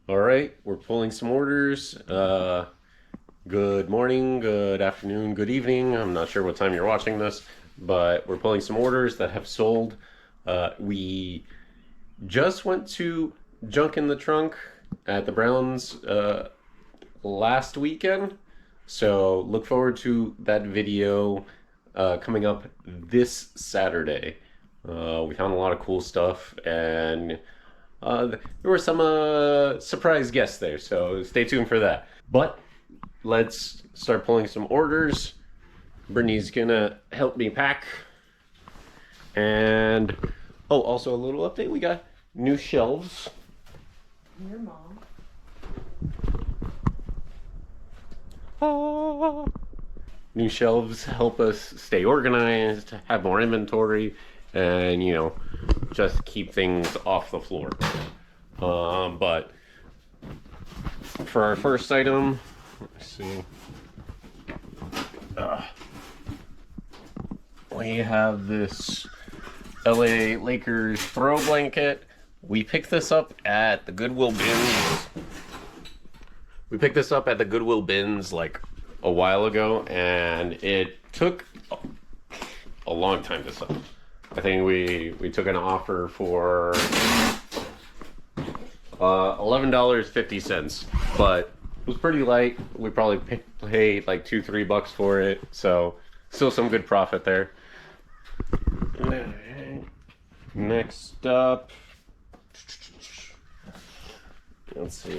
All right, we're pulling some orders. Good morning, good afternoon, good evening. I'm not sure what time you're watching this, but we're pulling some orders that have sold. We just went to Junk in the Trunk at the Browns last weekend. So look forward to that video coming up this Saturday. We found a lot of cool stuff, and there were some surprise guests there, so stay tuned for that. But let's start pulling some orders. Brittany's gonna help me pack. And, oh, also a little update. We got new shelves. Your mom. New shelves help us stay organized, have more inventory, and, you know, just keep things off the floor. But for our first item, let's see. We have this LA Lakers throw blanket. We picked this up at the Goodwill bins. We picked this up at the Goodwill bins like a while ago, and it took a long time to sell. I think we took an offer for $11.50, but it was pretty light. We probably paid like $2-3 for it, so still some good profit there. Next up, let's see.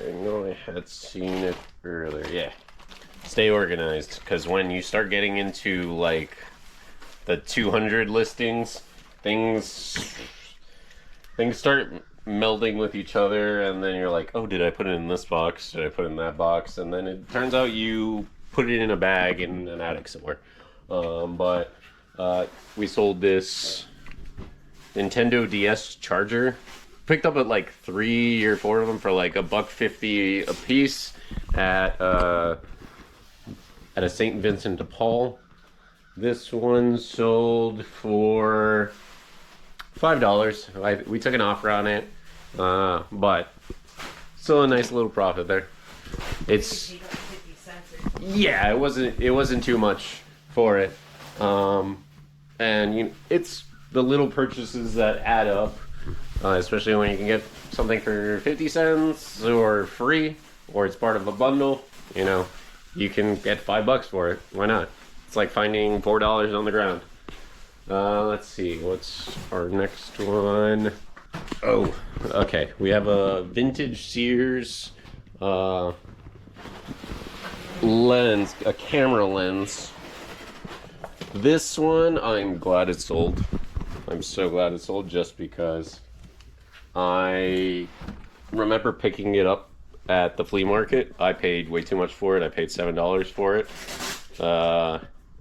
I know I had seen it earlier. Yeah, stay organized, because when you start getting into like the 200 listings, things start melding with each other, and then you're like, oh, did I put it in this box? Did I put it in that box? And then it turns out you put it in a bag in an attic somewhere. But we sold this Nintendo DS charger. Picked up at like 3 or 4 of them for like $1.50 a piece at a St. Vincent de Paul. This one sold for $5. We took an offer on it, but still a nice little profit there. It's, yeah, it wasn't too much for it, and you know, it's the little purchases that add up, especially when you can get something for 50 cents or free, or it's part of a bundle. You know, you can get $5 for it. Why not? It's like finding $4 on the ground. Let's see, what's our next one? Oh, okay. We have a vintage Sears lens, a camera lens. This one, I'm glad it sold. I'm so glad it sold, just because I remember picking it up at the flea market. I paid way too much for it. I paid $7 for it.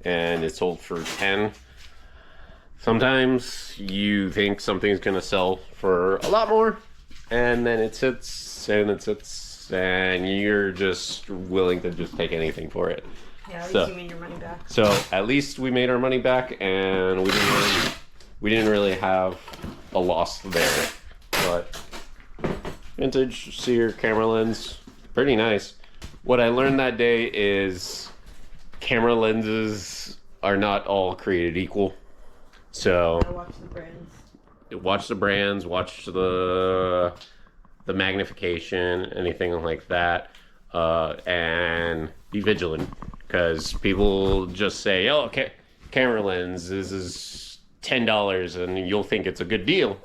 And it sold for $10. Sometimes you think something's gonna sell for a lot more, and then it sits and it sits, and you're just willing to just take anything for it. Yeah, at least you made your money back. So at least we made our money back, and we didn't really have a loss there. But vintage Sears camera lens, pretty nice. What I learned that day is camera lenses are not all created equal. So Watch the brands. Watch the brands, watch the magnification, anything like that, and be vigilant, because people just say, "Oh, okay, camera lens, this is $10," and you'll think it's a good deal,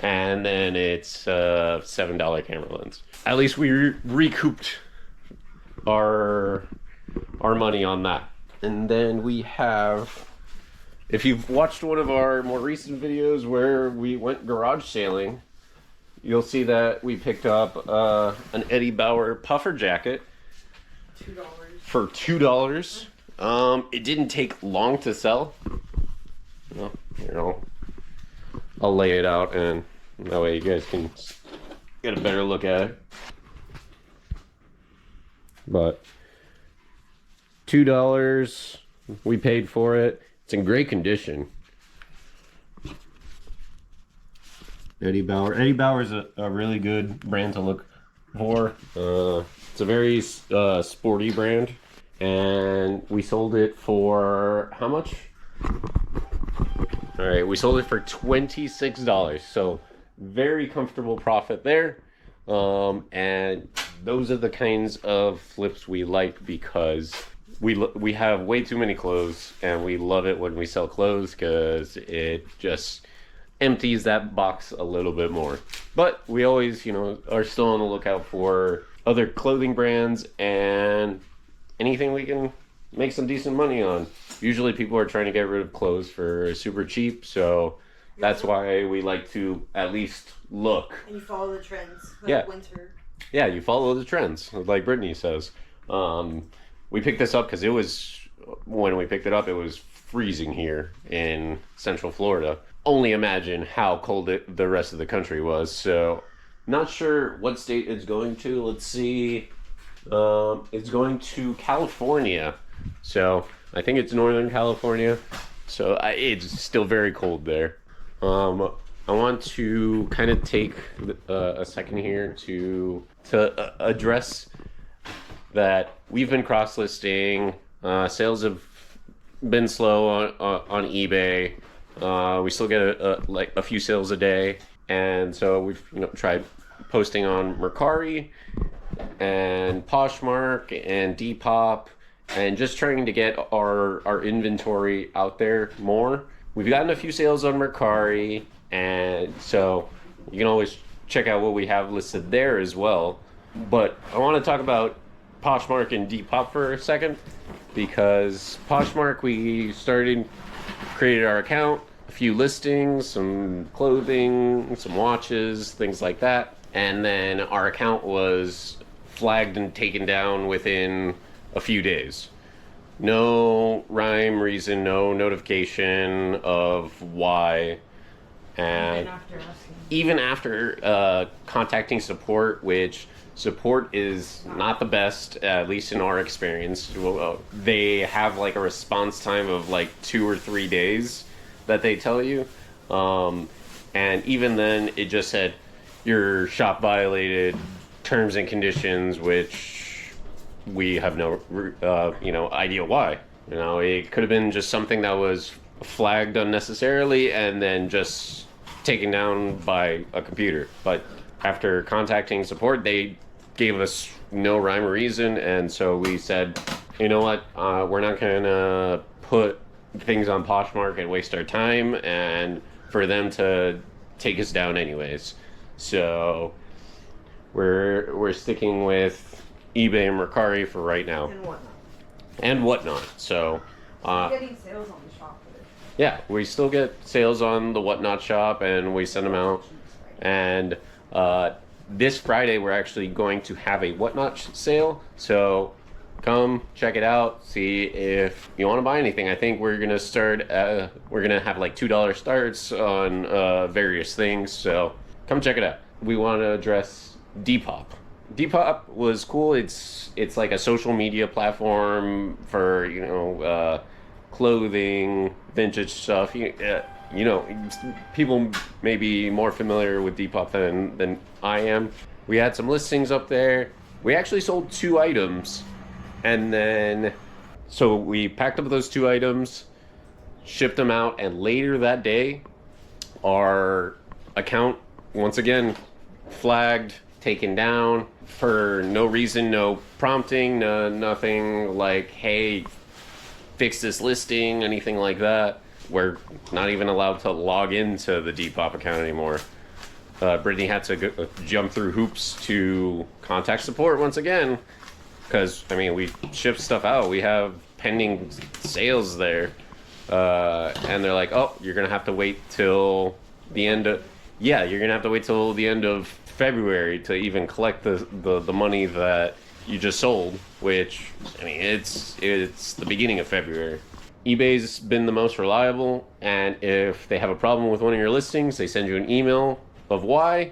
and then it's a $7 camera lens. At least we recouped our money on that. And then we have, if you've watched one of our more recent videos where we went garage sailing, you'll see that we picked up an Eddie Bauer puffer jacket $2. for $2. It didn't take long to sell. Well, you know, I'll lay it out, and that way you guys can get a better look at it. But $2 we paid for it. It's in great condition. Eddie Bauer. Eddie Bauer is a really good brand to look for. It's a very sporty brand, and we sold it for how much? All right, we sold it for $26, so very comfortable profit there. And those are the kinds of flips we like because we have way too many clothes, and we love it when we sell clothes because it just empties that box a little bit more. But we always, are still on the lookout for other clothing brands and anything we can make some decent money on. Usually people are trying to get rid of clothes for super cheap, so that's why we like to at least look. And you follow the trends, Yeah. winter. Yeah, you follow the trends, like Brittany says. We picked this up because when we picked it up, it was freezing here in Central Florida. Only imagine how cold the rest of the country was. So, not sure what state it's going to. Let's see. It's going to California. So, I think it's Northern California. So, it's still very cold there. I want to kind of take a second here to address that we've been cross-listing. Sales have been slow on eBay. We still get like a few sales a day, and so we've tried posting on Mercari and Poshmark and Depop, and just trying to get our inventory out there more. We've gotten a few sales on Mercari, and so you can always check out what we have listed there as well. But I want to talk about Poshmark and Depop for a second, because Poshmark, we created our account, a few listings, some clothing, some watches, things like that, and then our account was flagged and taken down within a few days. No rhyme, reason, no notification of why. And even after contacting support, which support is not the best, at least in our experience. They have like a response time of like 2 or 3 days that they tell you. And even then, it just said your shop violated terms and conditions, which we have no idea why. It could have been just something that was flagged unnecessarily and then just taken down by a computer. But after contacting support, they gave us no rhyme or reason, and so we said, you know what, we're not gonna put things on Poshmark and waste our time and for them to take us down anyways. So we're sticking with eBay and Mercari for right now. And whatnot. So Getting sales on the shop. yeah, we still get sales on the Whatnot shop, and we send them out. And this Friday, we're actually going to have a Whatnot sale. So come check it out. See if you want to buy anything. I think we're gonna start. We're gonna have like $2 starts on various things. So come check it out. We want to address Depop. Depop was cool. It's like a social media platform for clothing, vintage stuff. People may be more familiar with Depop than I am. We had some listings up there. We actually sold 2 items, and then so we packed up those 2 items, shipped them out, and later that day, our account once again flagged, taken down for no reason, no prompting, nothing like, hey, fix this listing, anything like that. We're not even allowed to log into the Depop account anymore. Brittany had to jump through hoops to contact support once again, because we ship stuff out. We have pending sales there, and they're like, "Oh, you're gonna have to wait till the end of you're gonna have to wait till the end of February to even collect the money that you just sold." Which it's the beginning of February. eBay's been the most reliable, and if they have a problem with one of your listings, they send you an email of why.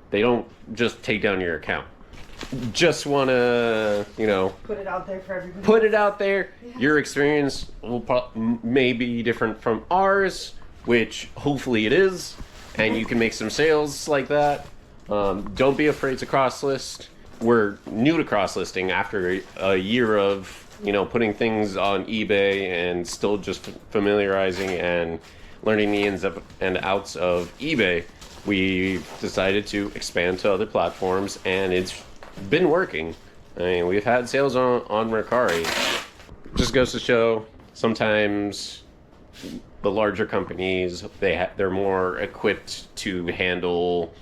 They don't just take down your account. Just want to, put it out there for everybody. Put it out there. Yeah. Your experience may be different from ours, which hopefully it is, and you can make some sales like that. Don't be afraid to cross list. we're new to cross listing after a year of, you know, putting things on eBay and still just familiarizing and learning the ins and outs of eBay. We decided to expand to other platforms, and it's been working. I mean, we've had sales on Mercari. Just goes to show, sometimes the larger companies, they're more equipped to handle,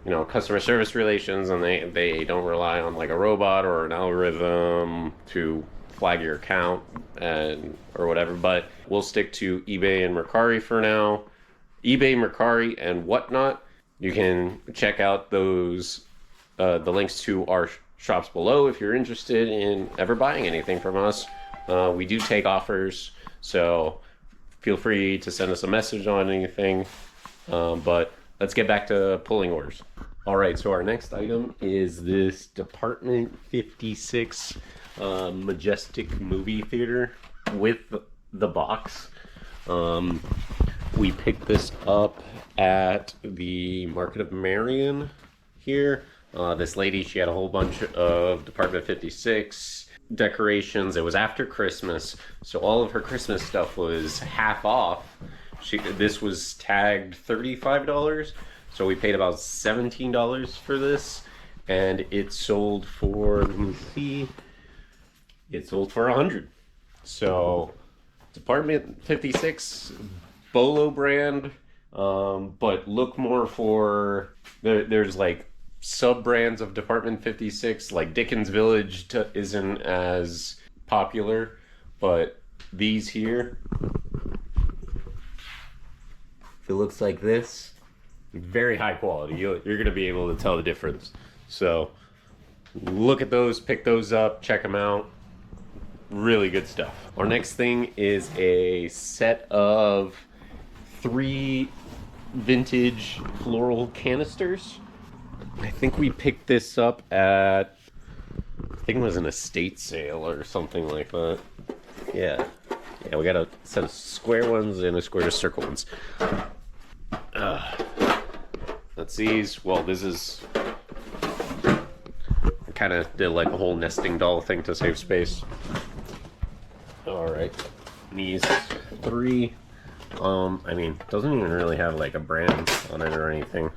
you know, customer service relations, and they don't rely on like a robot or an algorithm to flag your account or whatever. But we'll stick to eBay and Mercari for now. eBay, Mercari, and whatnot. You can check out those the links to our shops below if you're interested in ever buying anything from us. We do take offers, so feel free to send us a message on anything. But let's get back to pulling orders. All right, so our next item is this Department 56 Majestic movie theater with the box. We picked this up at the Market of Marion here. This lady, she had a whole bunch of Department 56 decorations. It was after Christmas, so all of her Christmas stuff was half off. This was tagged $35, so we paid about $17 for this, and it sold for, let me see, it sold for $100. So Department 56, Bolo brand, but look more for, there's like sub-brands of Department 56, like Dickens Village isn't as popular, but these here, if it looks like this, very high quality. You're going to be able to tell the difference. So look at those, pick those up, check them out. Really good stuff. Our next thing is a set of 3 vintage floral canisters. I think we picked this up at, I think it was an estate sale or something like that. Yeah, we got a set of square ones and a square circle ones. That's these. Well, this is, I kind of did like a whole nesting doll thing to save space. All right, these 3. I mean, doesn't even really have like a brand on it or anything.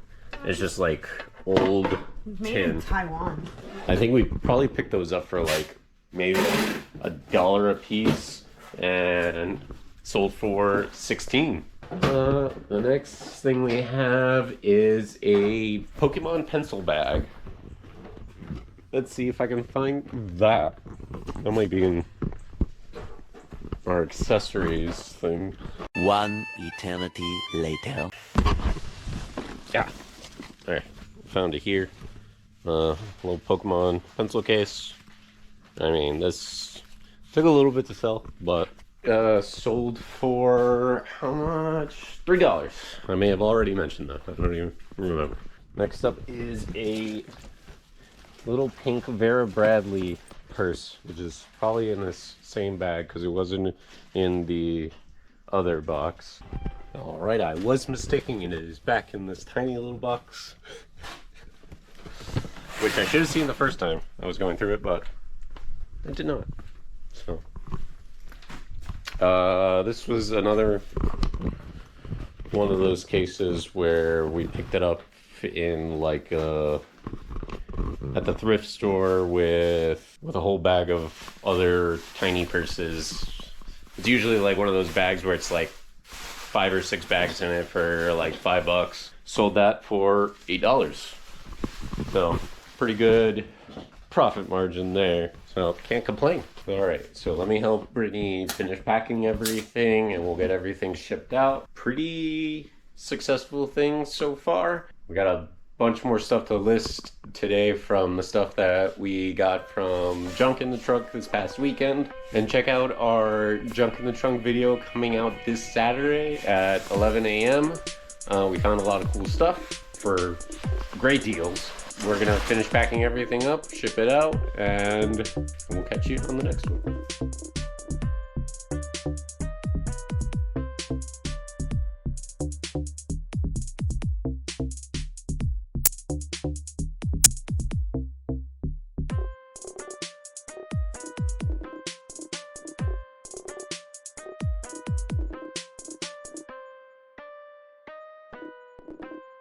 It's just like old Made tin. in Taiwan. I think we probably picked those up for like maybe $1 a piece, and sold for $16. The next thing we have is a Pokemon pencil bag. Let's see if I can find that. That might be in our accessories thing. One eternity later. Yeah. Alright, found it here. Little Pokemon pencil case. I mean, this took a little bit to sell, but sold for how much? $3. I may have already mentioned that. I don't even remember. Next up is a little pink Vera Bradley purse, which is probably in this same bag because it wasn't in the other box. All right, I was mistaken. It is back in this tiny little box, which I should have seen the first time I was going through it, but I did not. So this was another one of those cases where we picked it up in like at the thrift store with a whole bag of other tiny purses. It's usually like one of those bags where it's like 5 or 6 bags in it for like $5. Sold that for $8. So pretty good profit margin there. So can't complain. All right, so let me help Brittany finish packing everything and we'll get everything shipped out. Pretty successful things so far. We got a bunch more stuff to list today from the stuff that we got from Junk in the Trunk this past weekend. And check out our Junk in the Trunk video coming out this Saturday at 11 a.m. We found a lot of cool stuff for great deals. We're gonna finish packing everything up, ship it out, and we'll catch you on the next one.